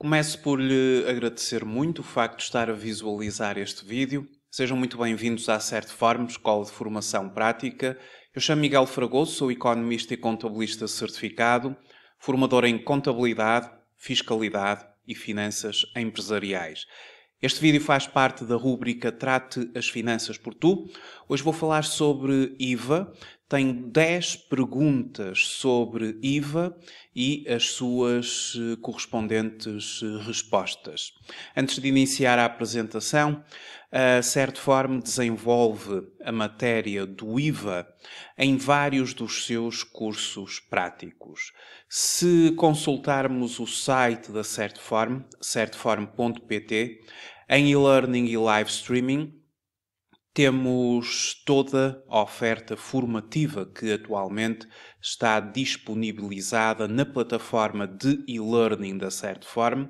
Começo por lhe agradecer muito o facto de estar a visualizar este vídeo. Sejam muito bem-vindos à Certform, Escola de Formação Prática. Eu chamo Miguel Fragoso, sou economista e contabilista certificado, formador em contabilidade, fiscalidade e finanças empresariais. Este vídeo faz parte da rúbrica Trate as Finanças por Tu. Hoje vou falar sobre IVA. Tenho 10 perguntas sobre IVA e as suas correspondentes respostas. Antes de iniciar a apresentação, a Certform desenvolve a matéria do IVA em vários dos seus cursos práticos. Se consultarmos o site da Certform, certform.pt, em e-learning e live streaming, temos toda a oferta formativa que atualmente está disponibilizada na plataforma de e-learning da Certform,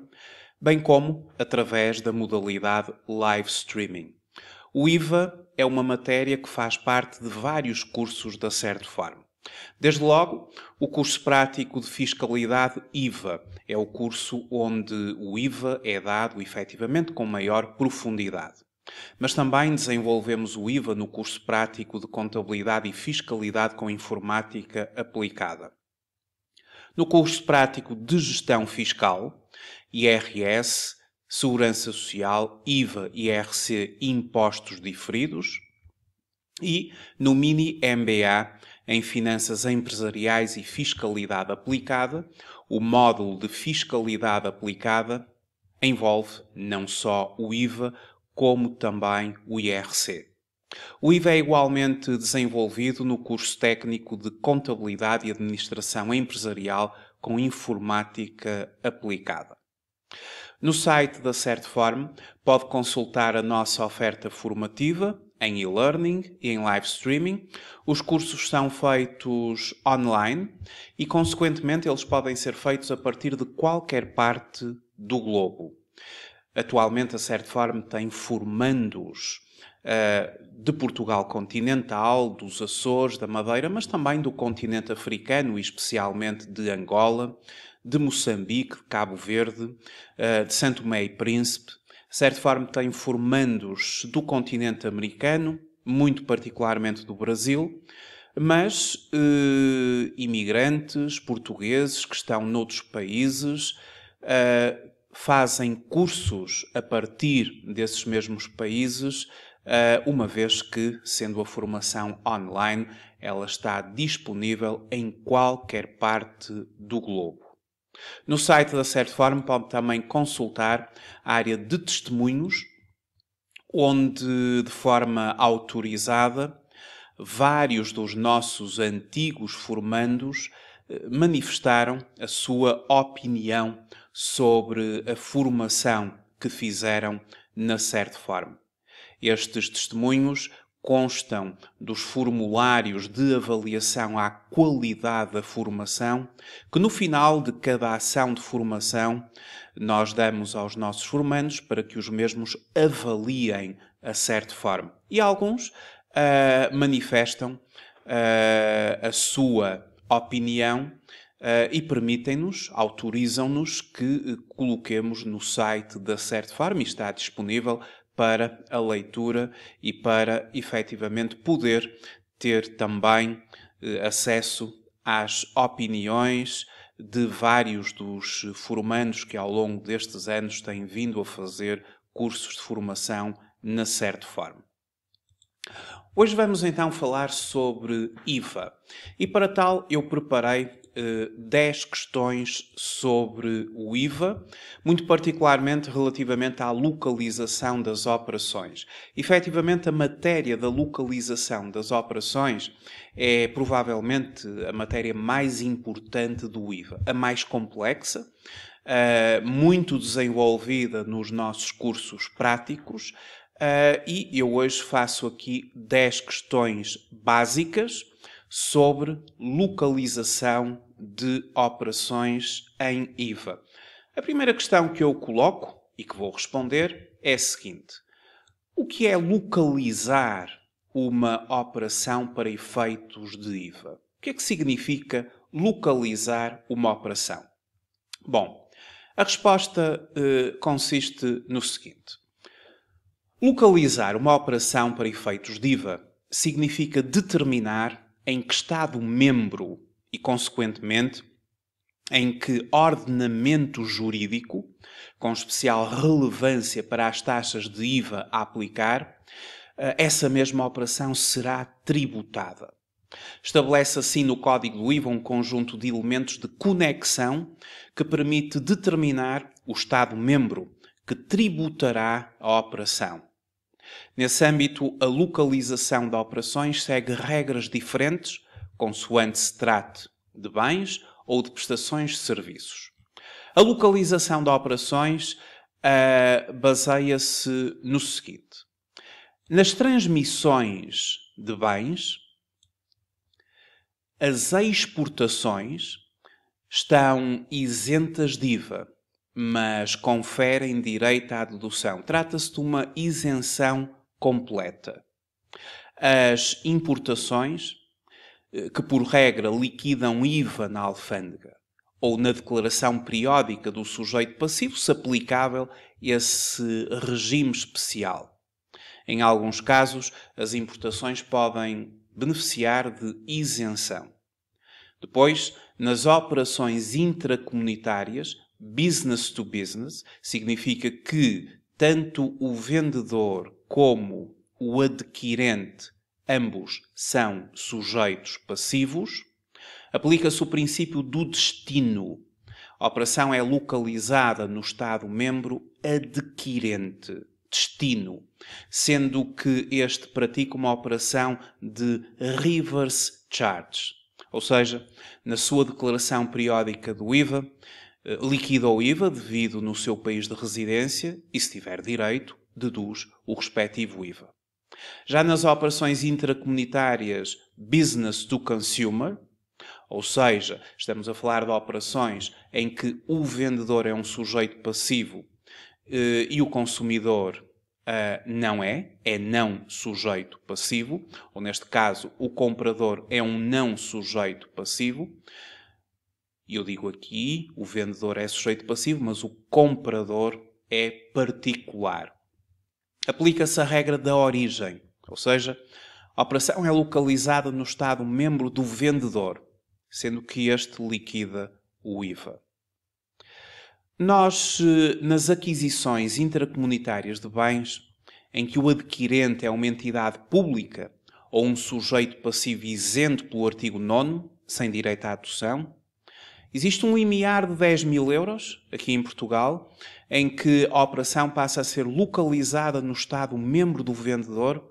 bem como através da modalidade live streaming. O IVA é uma matéria que faz parte de vários cursos da Certform. Desde logo, o curso prático de fiscalidade IVA é o curso onde o IVA é dado efetivamente com maior profundidade. Mas também desenvolvemos o IVA no curso prático de contabilidade e fiscalidade com informática aplicada. No curso prático de gestão fiscal, IRS, Segurança Social, IVA, IRC e impostos diferidos, e no mini MBA em Finanças Empresariais e Fiscalidade Aplicada, o módulo de Fiscalidade Aplicada envolve não só o IVA, como também o IRC. O IVA é igualmente desenvolvido no curso técnico de Contabilidade e Administração Empresarial com Informática Aplicada. No site da Certform pode consultar a nossa oferta formativa em e-learning e em live streaming. Os cursos são feitos online e, consequentemente, eles podem ser feitos a partir de qualquer parte do globo. Atualmente a Certform tem formandos de Portugal continental, dos Açores, da Madeira, mas também do continente africano e especialmente de Angola, de Moçambique, de Cabo Verde, de Santo Tomé e Príncipe. A Certform tem formandos do continente americano, muito particularmente do Brasil, mas imigrantes portugueses que estão noutros países fazem cursos a partir desses mesmos países, uma vez que, sendo a formação online, ela está disponível em qualquer parte do globo. No site da Certform pode também consultar a área de testemunhos, onde, de forma autorizada, vários dos nossos antigos formandos manifestaram a sua opinião sobre a formação que fizeram na Certform. Estes testemunhos constam dos formulários de avaliação à qualidade da formação, que no final de cada ação de formação nós damos aos nossos formandos para que os mesmos avaliem a Certform. E alguns manifestam a sua opinião e permitem-nos, autorizam-nos que coloquemos no site da Certform e está disponível para a leitura e para, efetivamente, poder ter também acesso às opiniões de vários dos formandos que ao longo destes anos têm vindo a fazer cursos de formação na Certform. Hoje vamos então falar sobre IVA e para tal eu preparei 10 questões sobre o IVA, muito particularmente relativamente à localização das operações. Efetivamente, a matéria da localização das operações é provavelmente a matéria mais importante do IVA, a mais complexa, muito desenvolvida nos nossos cursos práticos, e eu hoje faço aqui 10 questões básicas sobre localização de operações em IVA. A primeira questão que eu coloco e que vou responder é a seguinte: o que é localizar uma operação para efeitos de IVA? O que é que significa localizar uma operação? Bom, A resposta consiste no seguinte. Localizar uma operação para efeitos de IVA significa determinar em que Estado-membro e, consequentemente, em que ordenamento jurídico, com especial relevância para as taxas de IVA a aplicar, essa mesma operação será tributada. Estabelece assim no Código do IVA um conjunto de elementos de conexão que permite determinar o Estado-membro que tributará a operação. Nesse âmbito, a localização de operações segue regras diferentes, consoante se trate de bens ou de prestações de serviços. A localização de operações baseia-se no seguinte. Nas transmissões de bens, as exportações estão isentas de IVA, mas conferem direito à dedução. Trata-se de uma isenção completa. As importações, que por regra liquidam IVA na alfândega ou na declaração periódica do sujeito passivo, se aplicável esse regime especial. Em alguns casos, as importações podem beneficiar de isenção. Depois, nas operações intracomunitárias, business to business, significa que tanto o vendedor como o adquirente, ambos são sujeitos passivos, aplica-se o princípio do destino. A operação é localizada no Estado-membro adquirente, destino, sendo que este pratica uma operação de reverse charge. Ou seja, na sua declaração periódica do IVA, liquida o IVA devido no seu país de residência e, se tiver direito, deduz o respectivo IVA. Já nas operações intracomunitárias business to consumer, ou seja, estamos a falar de operações em que o vendedor é um sujeito passivo e o consumidor não é não sujeito passivo, ou neste caso o comprador é um não sujeito passivo. E eu digo aqui, o vendedor é sujeito passivo, mas o comprador é particular. Aplica-se a regra da origem, ou seja, a operação é localizada no Estado-membro do vendedor, sendo que este liquida o IVA. Nós, nas aquisições intracomunitárias de bens, em que o adquirente é uma entidade pública ou um sujeito passivo isento pelo artigo 9º, sem direito à adoção, existe um limiar de 10.000 euros, aqui em Portugal, em que a operação passa a ser localizada no Estado-membro do vendedor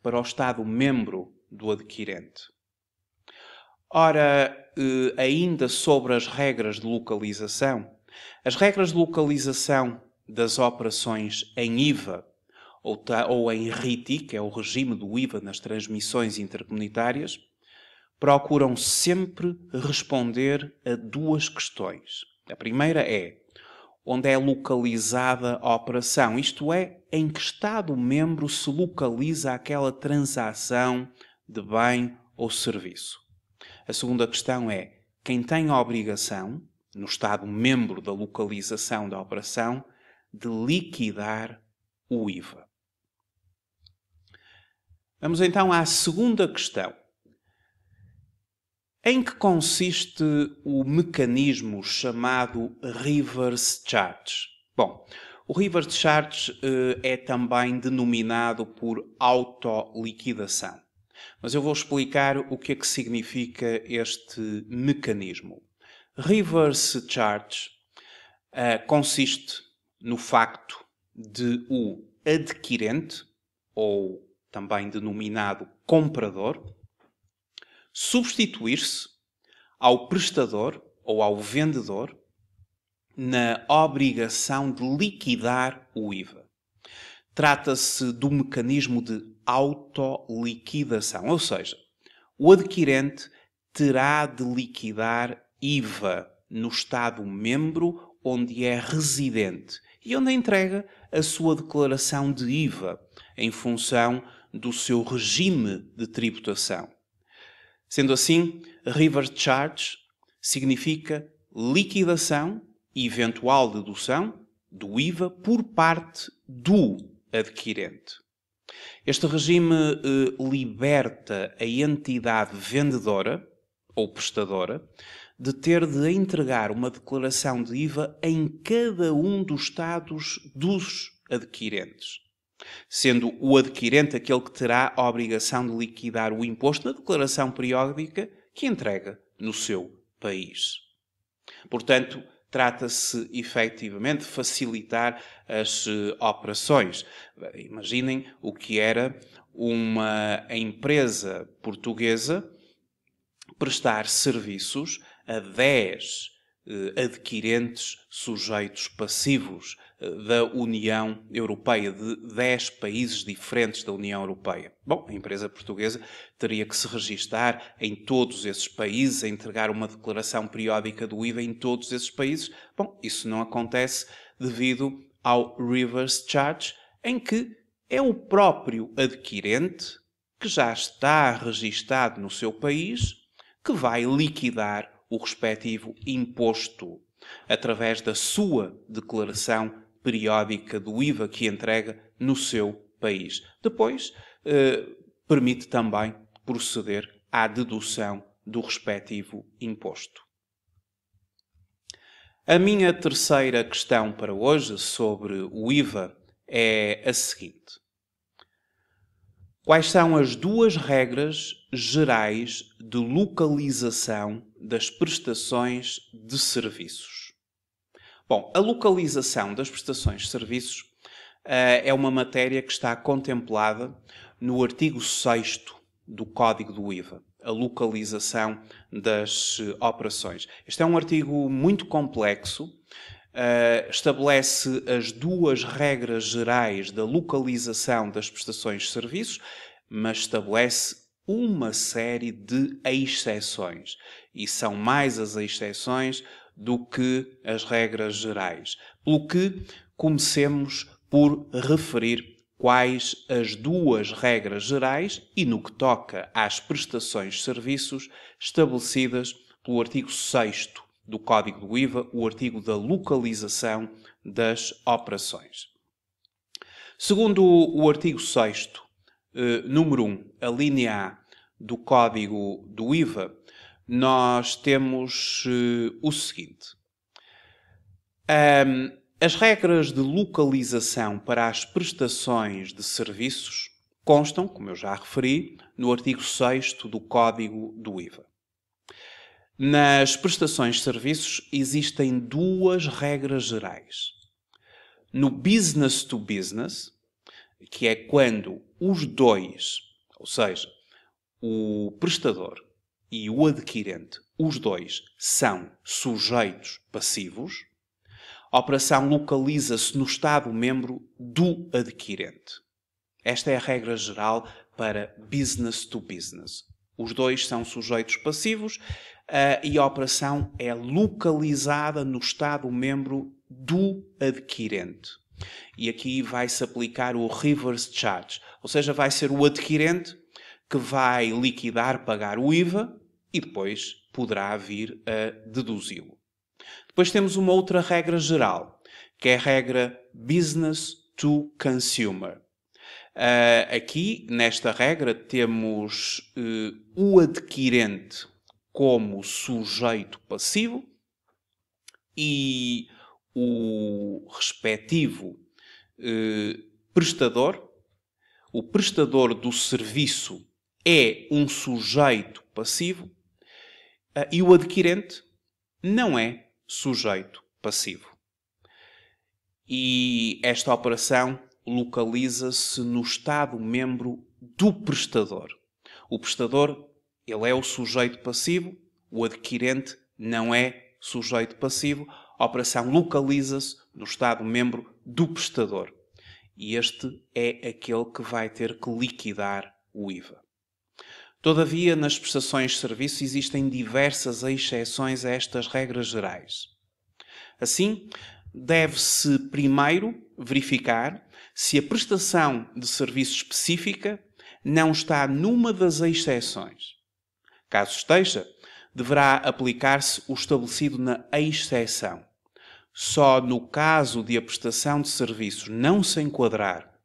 para o Estado-membro do adquirente. Ora, ainda sobre as regras de localização, as regras de localização das operações em IVA ou em RITI, que é o regime do IVA nas transmissões intercomunitárias, procuram sempre responder a duas questões. A primeira é onde é localizada a operação, isto é, em que Estado-membro se localiza aquela transação de bem ou serviço. A segunda questão é quem tem a obrigação, no Estado-membro da localização da operação, de liquidar o IVA. Vamos então à segunda questão. Em que consiste o mecanismo chamado reverse charge? Bom, o reverse charge é também denominado por autoliquidação. Mas eu vou explicar o que é que significa este mecanismo. Reverse charge consiste no facto de o adquirente, ou também denominado comprador, substituir-se ao prestador ou ao vendedor na obrigação de liquidar o IVA. Trata-se do mecanismo de autoliquidação, ou seja, o adquirente terá de liquidar IVA no Estado-membro onde é residente e onde entrega a sua declaração de IVA em função do seu regime de tributação. Sendo assim, reverse charge significa liquidação eventual dedução do IVA por parte do adquirente. Este regime liberta a entidade vendedora ou prestadora de ter de entregar uma declaração de IVA em cada um dos estados dos adquirentes, sendo o adquirente aquele que terá a obrigação de liquidar o imposto na declaração periódica que entrega no seu país. Portanto, trata-se efetivamente de facilitar as operações. Imaginem o que era uma empresa portuguesa prestar serviços a 10 adquirentes sujeitos passivos da União Europeia, de 10 países diferentes da União Europeia. Bom, a empresa portuguesa teria que se registar em todos esses países, a entregar uma declaração periódica do IVA em todos esses países. Bom, isso não acontece devido ao reverse charge, em que é o próprio adquirente, que já está registado no seu país, que vai liquidar o respectivo imposto através da sua declaração periódica do IVA que entrega no seu país. Depois, permite também proceder à dedução do respectivo imposto. A minha terceira questão para hoje sobre o IVA é a seguinte: quais são as duas regras gerais de localização das prestações de serviços? Bom, a localização das prestações de serviços é uma matéria que está contemplada no artigo 6º do Código do IVA, a localização das operações. Este é um artigo muito complexo, estabelece as duas regras gerais da localização das prestações de serviços, mas estabelece uma série de exceções. E são mais as exceções do que as regras gerais. Pelo que comecemos por referir quais as duas regras gerais e no que toca às prestações de serviços estabelecidas pelo artigo 6º do Código do IVA, o artigo da localização das operações. Segundo o artigo 6º, número 1, a linha A do Código do IVA, nós temos o seguinte. As regras de localização para as prestações de serviços constam, como eu já referi, no artigo 6º do Código do IVA. Nas prestações de serviços existem duas regras gerais. No business to business, que é quando os dois, ou seja, o prestador e o adquirente, os dois são sujeitos passivos, a operação localiza-se no Estado-membro do adquirente. Esta é a regra geral para business to business. Os dois são sujeitos passivos e a operação é localizada no Estado-membro do adquirente. E aqui vai-se aplicar o reverse charge, ou seja, vai ser o adquirente que vai liquidar, pagar o IVA e depois poderá vir a deduzi-lo. Depois temos uma outra regra geral, que é a regra business to consumer. Aqui, nesta regra, temos o adquirente como sujeito passivo e o respectivo prestador. O prestador do serviço é um sujeito passivo e o adquirente não é sujeito passivo. E esta operação localiza-se no Estado-membro do prestador. O prestador, ele é o sujeito passivo, o adquirente não é sujeito passivo. A operação localiza-se no Estado-membro do prestador. E este é aquele que vai ter que liquidar o IVA. Todavia, nas prestações de serviço existem diversas exceções a estas regras gerais. Assim, deve-se primeiro verificar se a prestação de serviço específica não está numa das exceções. Caso esteja, deverá aplicar-se o estabelecido na exceção. Só no caso de a prestação de serviços não se enquadrar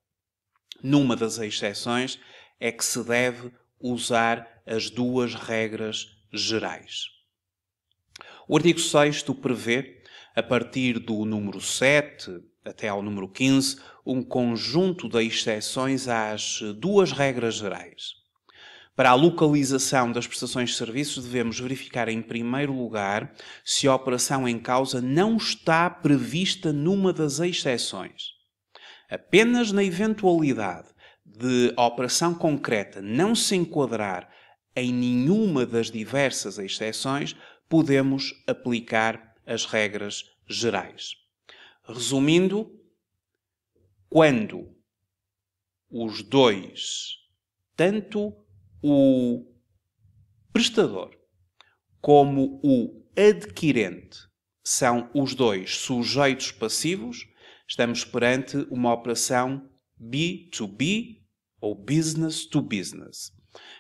numa das exceções é que se deve usar as duas regras gerais. O artigo 6º prevê, a partir do número 7 até ao número 15, um conjunto de exceções às duas regras gerais. Para a localização das prestações de serviços, devemos verificar em primeiro lugar se a operação em causa não está prevista numa das exceções. Apenas na eventualidade de a operação concreta não se enquadrar em nenhuma das diversas exceções, podemos aplicar as regras gerais. Resumindo, quando os dois, tanto o prestador como o adquirente, são os dois sujeitos passivos, estamos perante uma operação B2B ou business to business.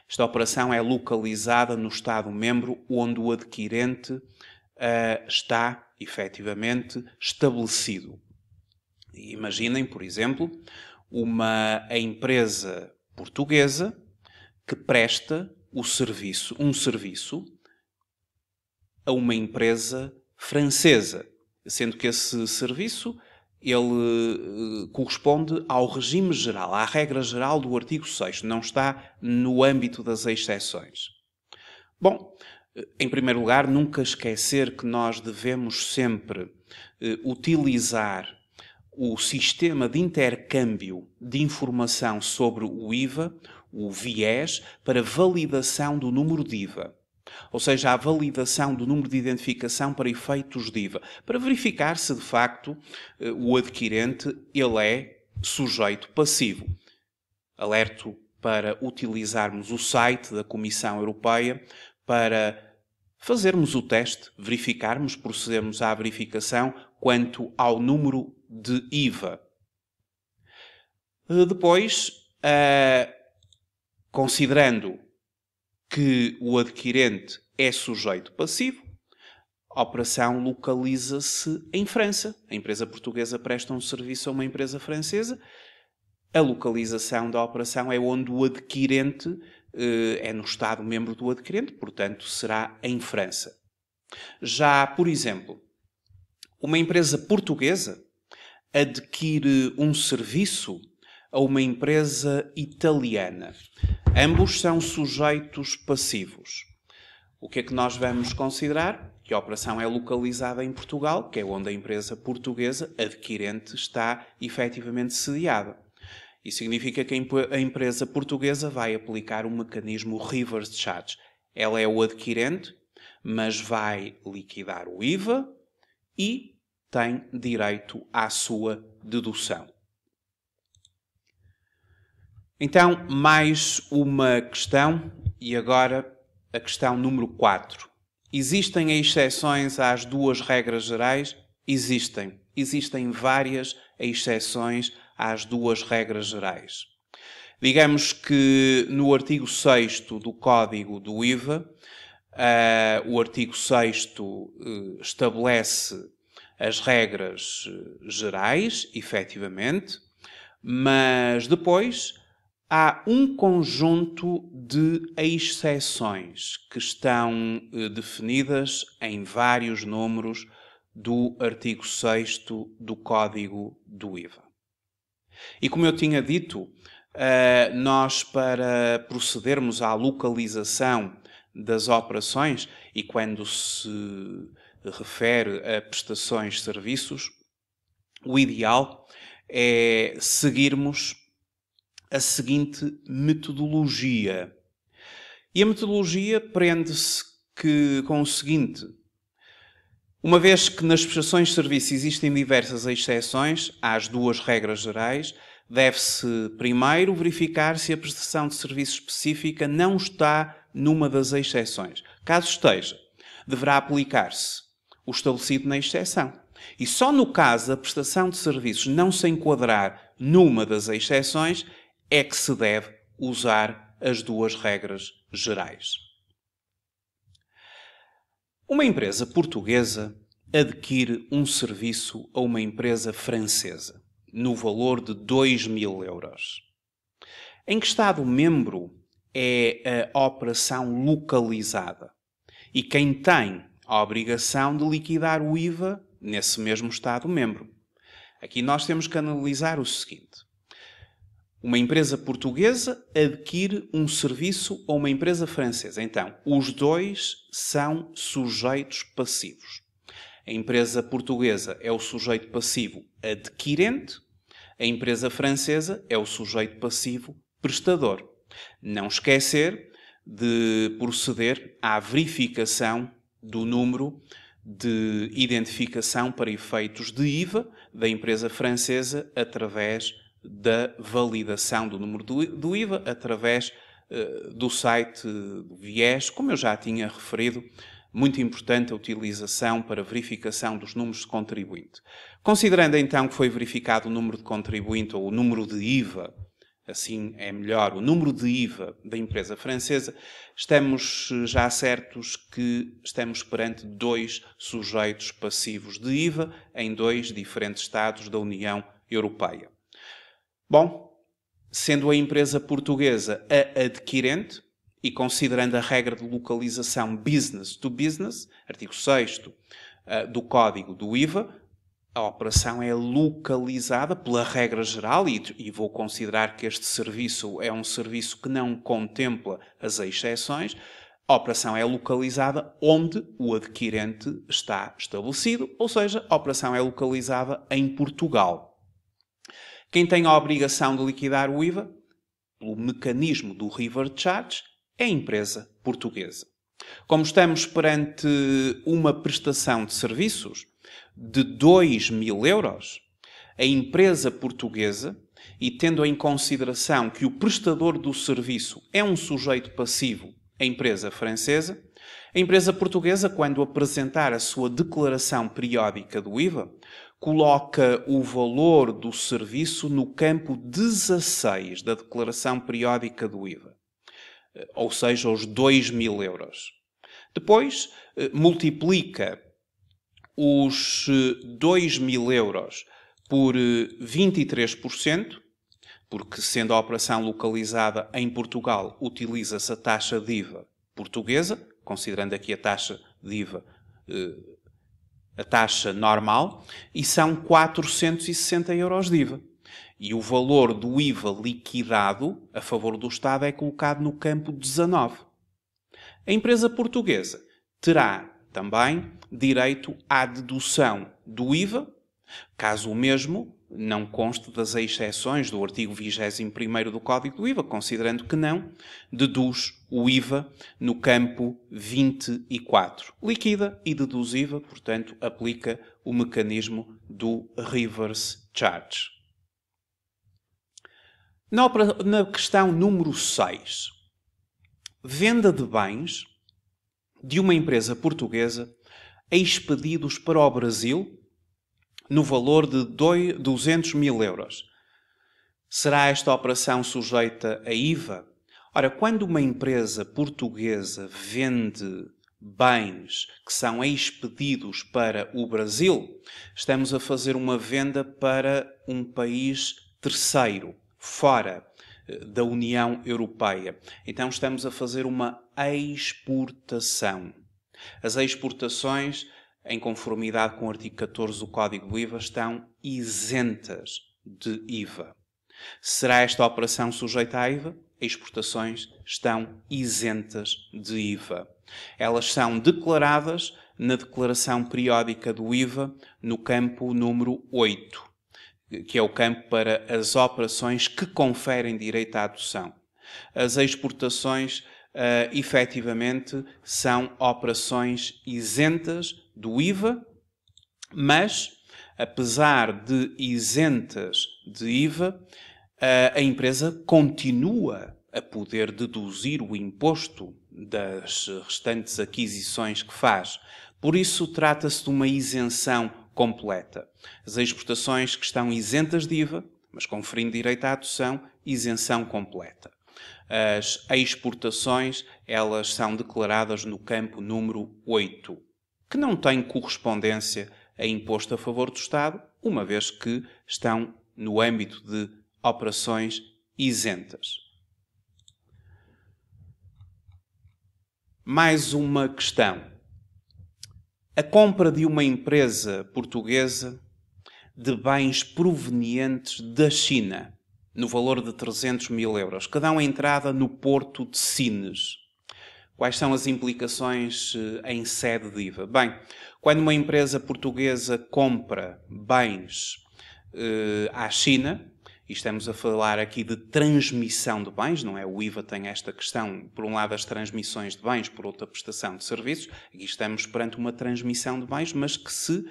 Esta operação é localizada no Estado-membro onde o adquirente está efetivamente estabelecido. Imaginem, por exemplo, uma empresa portuguesa que presta um serviço a uma empresa francesa, sendo que esse serviço ele corresponde ao regime geral, à regra geral do artigo 6º, não está no âmbito das exceções. Bom, em primeiro lugar, nunca esquecer que nós devemos sempre utilizar o sistema de intercâmbio de informação sobre o IVA, o VIES, para validação do número de IVA. Ou seja, a validação do número de identificação para efeitos de IVA, para verificar se, de facto, o adquirente ele é sujeito passivo. Alerto para utilizarmos o site da Comissão Europeia para fazermos o teste, verificarmos, procedermos à verificação quanto ao número de IVA. Depois, considerando que o adquirente é sujeito passivo, a operação localiza-se em França. A empresa portuguesa presta um serviço a uma empresa francesa. A localização da operação é onde o adquirente é no Estado-membro do adquirente, portanto, será em França. Já, por exemplo, uma empresa portuguesa adquire um serviço a uma empresa italiana. Ambos são sujeitos passivos. O que é que nós vamos considerar? Que a operação é localizada em Portugal, que é onde a empresa portuguesa adquirente está efetivamente sediada. Isso significa que a empresa portuguesa vai aplicar um mecanismo reverse charge. Ela é o adquirente, mas vai liquidar o IVA e tem direito à sua dedução. Então, mais uma questão, e agora a questão número 4. Existem exceções às duas regras gerais? Existem. Existem várias exceções às duas regras gerais. Digamos que no artigo 6º do Código do IVA, o artigo 6º estabelece as regras gerais, efetivamente, mas depois há um conjunto de exceções que estão definidas em vários números do artigo 6º do Código do IVA. E como eu tinha dito, nós para procedermos à localização das operações, e quando se refere a prestações de serviços, o ideal é seguirmos a seguinte metodologia. E a metodologia prende-se com o seguinte: uma vez que nas prestações de serviço existem diversas exceções às duas regras gerais, deve-se primeiro verificar se a prestação de serviço específica não está numa das exceções. Caso esteja, deverá aplicar-se o estabelecido na exceção. E só no caso da prestação de serviços não se enquadrar numa das exceções é que se deve usar as duas regras gerais. Uma empresa portuguesa adquire um serviço a uma empresa francesa, no valor de 2.000 euros. Em que Estado-membro é a operação localizada? E quem tem a obrigação de liquidar o IVA nesse mesmo Estado-membro? Aqui nós temos que analisar o seguinte. Uma empresa portuguesa adquire um serviço a uma empresa francesa. Então, os dois são sujeitos passivos. A empresa portuguesa é o sujeito passivo adquirente, a empresa francesa é o sujeito passivo prestador. Não esquecer de proceder à verificação do número de identificação para efeitos de IVA da empresa francesa através da validação do número do IVA através do site do VIES, como eu já tinha referido, muito importante a utilização para verificação dos números de contribuinte. Considerando então que foi verificado o número de contribuinte ou o número de IVA, assim é melhor, o número de IVA da empresa francesa, estamos já certos que estamos perante dois sujeitos passivos de IVA em dois diferentes Estados da União Europeia. Bom, sendo a empresa portuguesa a adquirente e considerando a regra de localização business to business, artigo 6º do Código do IVA, a operação é localizada pela regra geral e vou considerar que este serviço é um serviço que não contempla as exceções. A operação é localizada onde o adquirente está estabelecido, ou seja, a operação é localizada em Portugal. Quem tem a obrigação de liquidar o IVA, pelo mecanismo do reverse charge, é a empresa portuguesa. Como estamos perante uma prestação de serviços de 2.000 euros, a empresa portuguesa, e tendo em consideração que o prestador do serviço é um sujeito passivo, a empresa francesa, a empresa portuguesa, quando apresentar a sua declaração periódica do IVA, coloca o valor do serviço no campo 16 da declaração periódica do IVA, ou seja, os 2.000 euros. Depois, multiplica os 2.000 euros por 23%, porque sendo a operação localizada em Portugal, utiliza-se a taxa de IVA portuguesa, considerando aqui a taxa de IVA a taxa normal, e são 460 euros de IVA. E o valor do IVA liquidado a favor do Estado é colocado no campo 19. A empresa portuguesa terá também direito à dedução do IVA, caso o mesmo não conste das exceções do artigo 21º do Código do IVA, considerando que não, deduz o IVA no campo 24. Liquida e deduz IVA, portanto, aplica o mecanismo do reverse charge. Na questão número 6, venda de bens de uma empresa portuguesa expedidos para o Brasil no valor de 200.000 euros. Será esta operação sujeita a IVA? Ora, quando uma empresa portuguesa vende bens que são expedidos para o Brasil, estamos a fazer uma venda para um país terceiro, fora da União Europeia. Então estamos a fazer uma exportação. As exportações, em conformidade com o artigo 14 do Código do IVA, estão isentas de IVA. Será esta operação sujeita a IVA? Exportações estão isentas de IVA. Elas são declaradas na declaração periódica do IVA no campo número 8, que é o campo para as operações que conferem direito à adoção. As exportações, efetivamente, são operações isentas do IVA, mas, apesar de isentas de IVA, a empresa continua a poder deduzir o imposto das restantes aquisições que faz. Por isso, trata-se de uma isenção completa. As exportações que estão isentas de IVA, mas conferindo direito à adoção, isenção completa. As exportações, elas são declaradas no campo número 8. que não têm correspondência a imposto a favor do Estado, uma vez que estão no âmbito de operações isentas. Mais uma questão. A compra de uma empresa portuguesa de bens provenientes da China, no valor de 300 mil euros, que dão entrada no porto de Sines. Quais são as implicações em sede de IVA? Bem, quando uma empresa portuguesa compra bens à China, e estamos a falar aqui de transmissão de bens, não é? O IVA tem esta questão, por um lado, as transmissões de bens, por outro, a prestação de serviços. Aqui estamos perante uma transmissão de bens, mas que se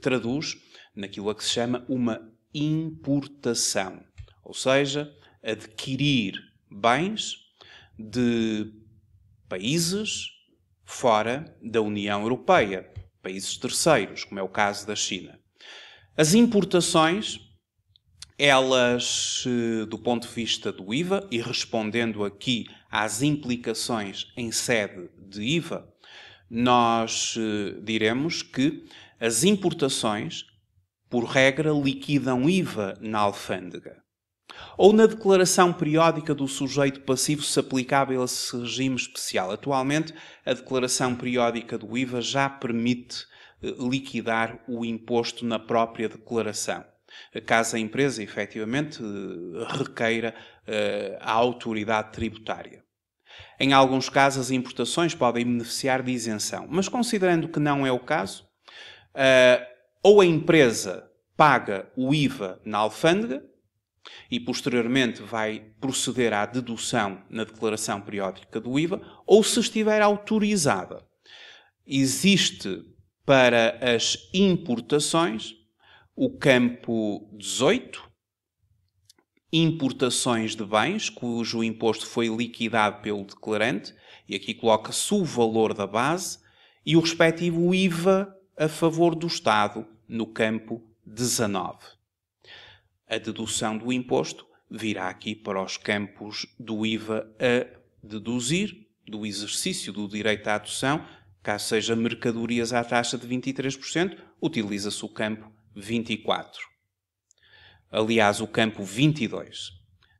traduz naquilo a que se chama uma importação. Ou seja, adquirir bens de países fora da União Europeia, países terceiros, como é o caso da China. As importações, elas, do ponto de vista do IVA, e respondendo aqui às implicações em sede de IVA, nós diremos que as importações, por regra, liquidam IVA na alfândega. Ou na declaração periódica do sujeito passivo, se aplicável a esse regime especial. Atualmente, a declaração periódica do IVA já permite liquidar o imposto na própria declaração, caso a empresa, efetivamente, requeira a autoridade tributária. Em alguns casos, as importações podem beneficiar de isenção, mas considerando que não é o caso, ou a empresa paga o IVA na alfândega e posteriormente vai proceder à dedução na declaração periódica do IVA, ou se estiver autorizada. Existe para as importações o campo 18, importações de bens, cujo imposto foi liquidado pelo declarante, e aqui coloca-se o valor da base, e o respectivo IVA a favor do Estado, no campo 19. A dedução do imposto virá aqui para os campos do IVA a deduzir, do exercício do direito à adoção, caso seja mercadorias à taxa de 23%, utiliza-se o campo 24. Aliás, o campo 22.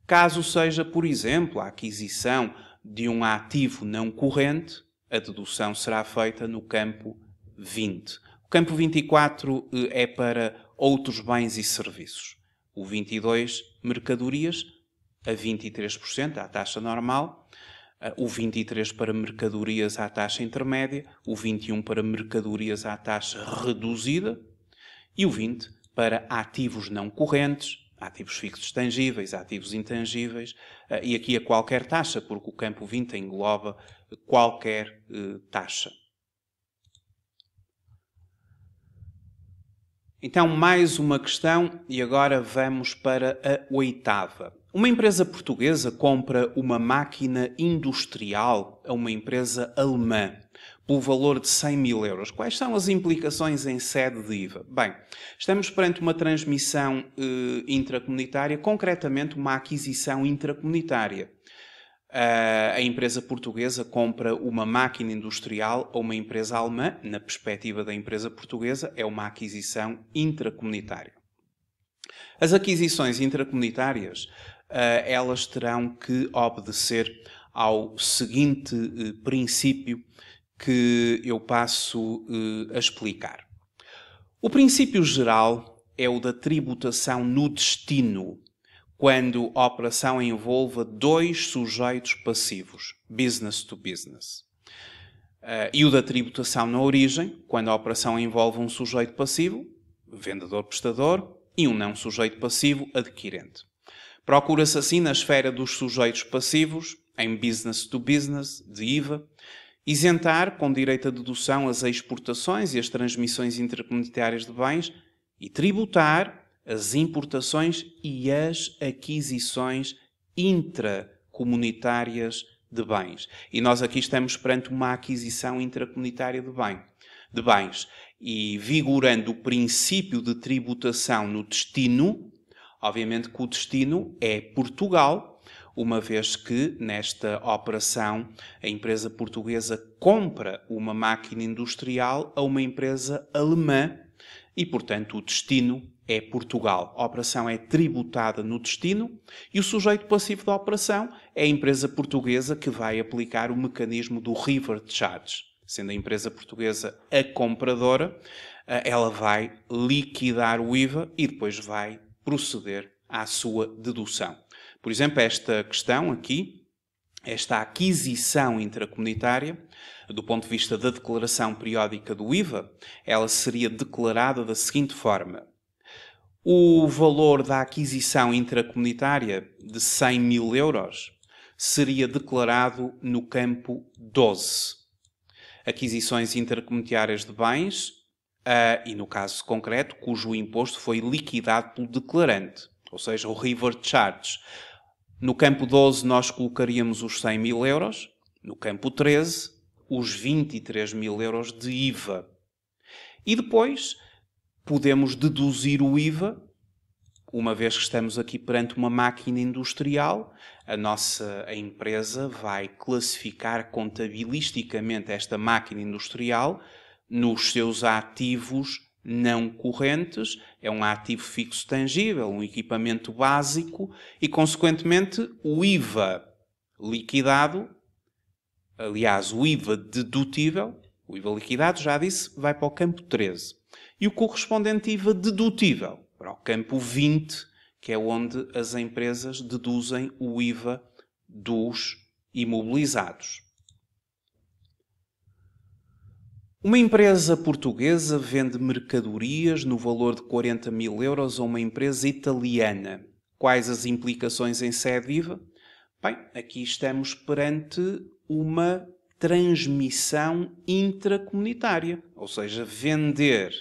Caso seja, por exemplo, a aquisição de um ativo não corrente, a dedução será feita no campo 20. O campo 24 é para outros bens e serviços. O 22, mercadorias, a 23%, à taxa normal. O 23 para mercadorias à taxa intermédia. O 21 para mercadorias à taxa reduzida. E o 20 para ativos não correntes, ativos fixos tangíveis, ativos intangíveis, e aqui a qualquer taxa, porque o campo 20 engloba qualquer taxa. Então, mais uma questão, e agora vamos para a 8ª. Uma empresa portuguesa compra uma máquina industrial a uma empresa alemã pelo valor de 100 mil euros. Quais são as implicações em sede de IVA? Bem, estamos perante uma transmissão intracomunitária, concretamente uma aquisição intracomunitária. A empresa portuguesa compra uma máquina industrial a uma empresa alemã, na perspectiva da empresa portuguesa, é uma aquisição intracomunitária. As aquisições intracomunitárias, elas terão que obedecer ao seguinte princípio que eu passo a explicar. O princípio geral é o da tributação no destino, quando a operação envolva dois sujeitos passivos, business to business. E o da tributação na origem, quando a operação envolve um sujeito passivo, vendedor-prestador, e um não sujeito passivo, adquirente. Procura-se assim, na esfera dos sujeitos passivos, em business to business, de IVA, isentar com direito à dedução as exportações e as transmissões intercomunitárias de bens e tributar as importações e as aquisições intracomunitárias de bens. E nós aqui estamos perante uma aquisição intracomunitária de bens. E vigorando o princípio de tributação no destino, obviamente que o destino é Portugal, uma vez que, nesta operação, a empresa portuguesa compra uma máquina industrial a uma empresa alemã e, portanto, o destino é Portugal. A operação é tributada no destino e o sujeito passivo da operação é a empresa portuguesa que vai aplicar o mecanismo do reverse charge. Sendo a empresa portuguesa a compradora, ela vai liquidar o IVA e depois vai proceder à sua dedução. Por exemplo, esta questão aqui, esta aquisição intracomunitária, do ponto de vista da declaração periódica do IVA, ela seria declarada da seguinte forma. O valor da aquisição intracomunitária de 100 mil euros seria declarado no campo 12. Aquisições intracomunitárias de bens, e no caso concreto, cujo imposto foi liquidado pelo declarante, ou seja, o reverse charge. No campo 12 nós colocaríamos os 100 mil euros, no campo 13 os 23 mil euros de IVA. E depois podemos deduzir o IVA, uma vez que estamos aqui perante uma máquina industrial, a empresa vai classificar contabilisticamente esta máquina industrial nos seus ativos não correntes, é um ativo fixo tangível, um equipamento básico e, consequentemente, o IVA liquidado, aliás, o IVA dedutível, o IVA liquidado, já disse, vai para o campo 13. E o correspondente IVA dedutível para o campo 20, que é onde as empresas deduzem o IVA dos imobilizados. Uma empresa portuguesa vende mercadorias no valor de 40 mil euros a uma empresa italiana. Quais as implicações em sede IVA? Bem, aqui estamos perante uma transmissão intracomunitária, ou seja, vender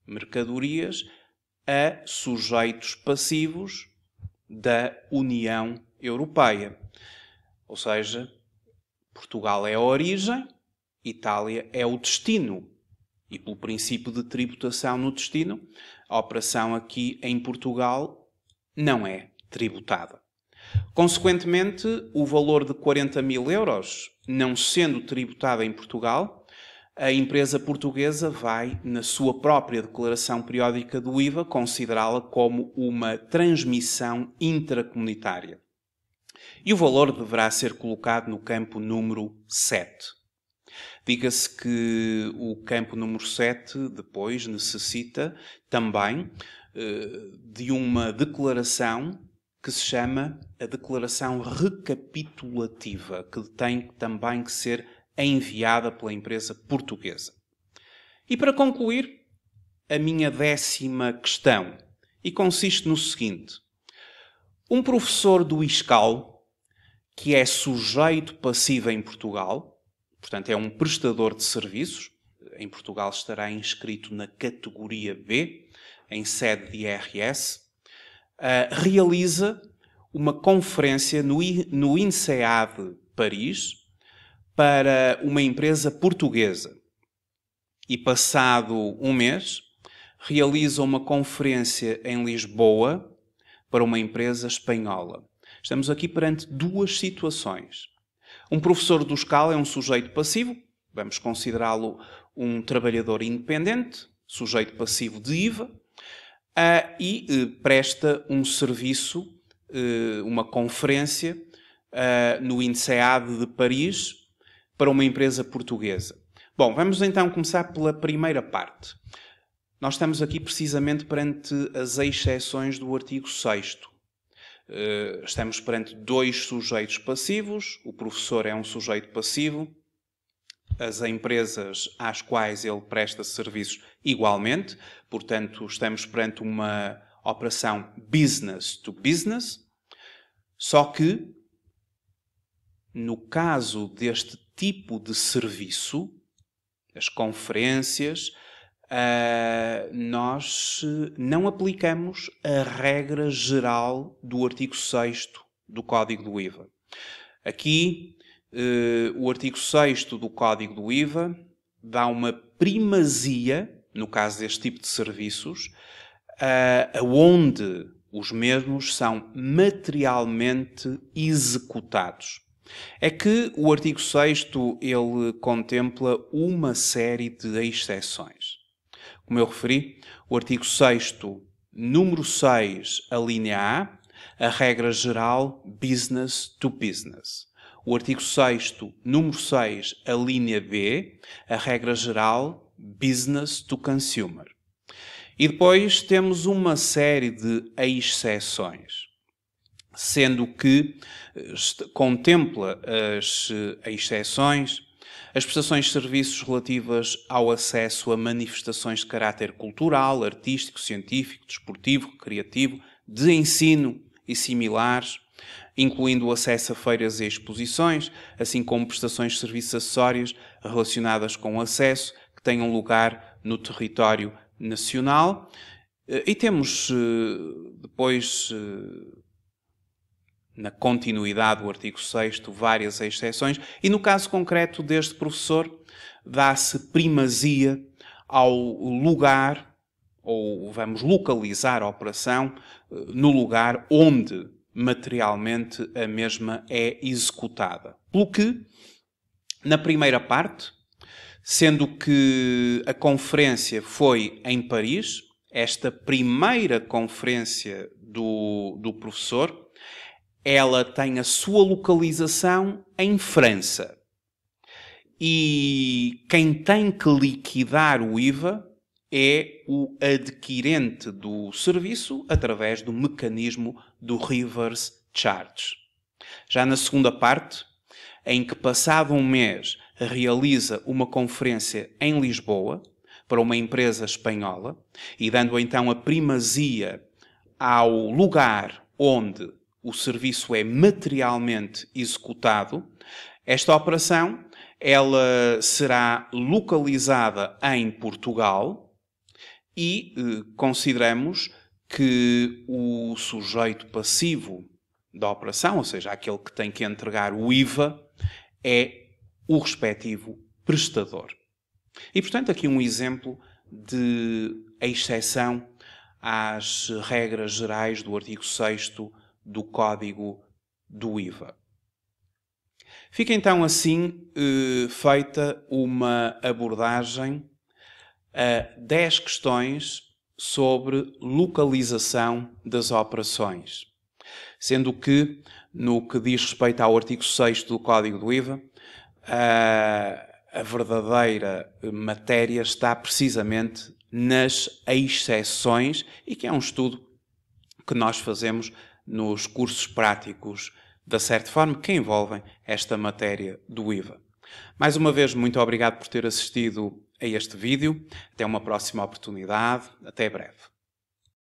mercadorias a sujeitos passivos da União Europeia. Ou seja, Portugal é a origem, Itália é o destino. E pelo princípio de tributação no destino, a operação aqui em Portugal não é tributada. Consequentemente, o valor de 40 mil euros, não sendo tributada em Portugal, a empresa portuguesa vai, na sua própria declaração periódica do IVA, considerá-la como uma transmissão intracomunitária. E o valor deverá ser colocado no campo número 7. Diga-se que o campo número 7 depois necessita também de uma declaração que se chama a declaração recapitulativa, que tem também que ser enviada pela empresa portuguesa. E para concluir, a minha 10ª questão, e consiste no seguinte. Um professor do ISCAL, que é sujeito passivo em Portugal, portanto é um prestador de serviços, em Portugal estará inscrito na categoria B, em sede de IRS, realiza uma conferência no INSEAD Paris para uma empresa portuguesa e, passado um mês, realiza uma conferência em Lisboa para uma empresa espanhola. Estamos aqui perante duas situações. Um professor do ISCAL é um sujeito passivo, vamos considerá-lo um trabalhador independente, sujeito passivo de IVA, e presta um serviço, uma conferência no INSEAD de Paris para uma empresa portuguesa. Bom, vamos então começar pela primeira parte. Nós estamos aqui precisamente perante as exceções do artigo 6º. Estamos perante dois sujeitos passivos, o professor é um sujeito passivo, as empresas às quais ele presta serviços igualmente, portanto estamos perante uma operação business to business, só que no caso deste tipo de serviço, as conferências, nós não aplicamos a regra geral do artigo 6º do Código do IVA. Aqui, o artigo 6º do Código do IVA dá uma primazia, no caso deste tipo de serviços, aonde os mesmos são materialmente executados. É que o artigo 6º ele contempla uma série de exceções. Como eu referi, o artigo 6º, número 6, a linha a regra geral business to business. O artigo 6º, número 6, a linha B, a regra geral business to consumer. E depois temos uma série de exceções, sendo que contempla as exceções as prestações de serviços relativas ao acesso a manifestações de caráter cultural, artístico, científico, desportivo, recreativo, de ensino e similares, incluindo o acesso a feiras e exposições, assim como prestações de serviços acessórios relacionadas com o acesso que tenham lugar no território nacional. E temos depois, na continuidade do artigo 6º, várias exceções, e no caso concreto deste professor, dá-se primazia ao lugar, ou vamos localizar a operação no lugar onde materialmente a mesma é executada. Pelo que, na primeira parte, sendo que a conferência foi em Paris, esta primeira conferência do professor, ela tem a sua localização em França. E quem tem que liquidar o IVA é o adquirente do serviço através do mecanismo do reverse charge. Já na segunda parte, em que passado um mês realiza uma conferência em Lisboa para uma empresa espanhola e dando então a primazia ao lugar onde o serviço é materialmente executado, esta operação ela será localizada em Portugal e consideramos que o sujeito passivo da operação, ou seja, aquele que tem que entregar o IVA, é o respectivo prestador. E, portanto, aqui um exemplo de exceção às regras gerais do artigo 6º do Código do IVA. Fica então assim feita uma abordagem a 10 questões sobre localização das operações. Sendo que, no que diz respeito ao artigo 6º do Código do IVA, a verdadeira matéria está precisamente nas exceções e que é um estudo que nós fazemos nos cursos práticos da Certiform que envolvem esta matéria do IVA. Mais uma vez, muito obrigado por ter assistido a este vídeo. Até uma próxima oportunidade. Até breve.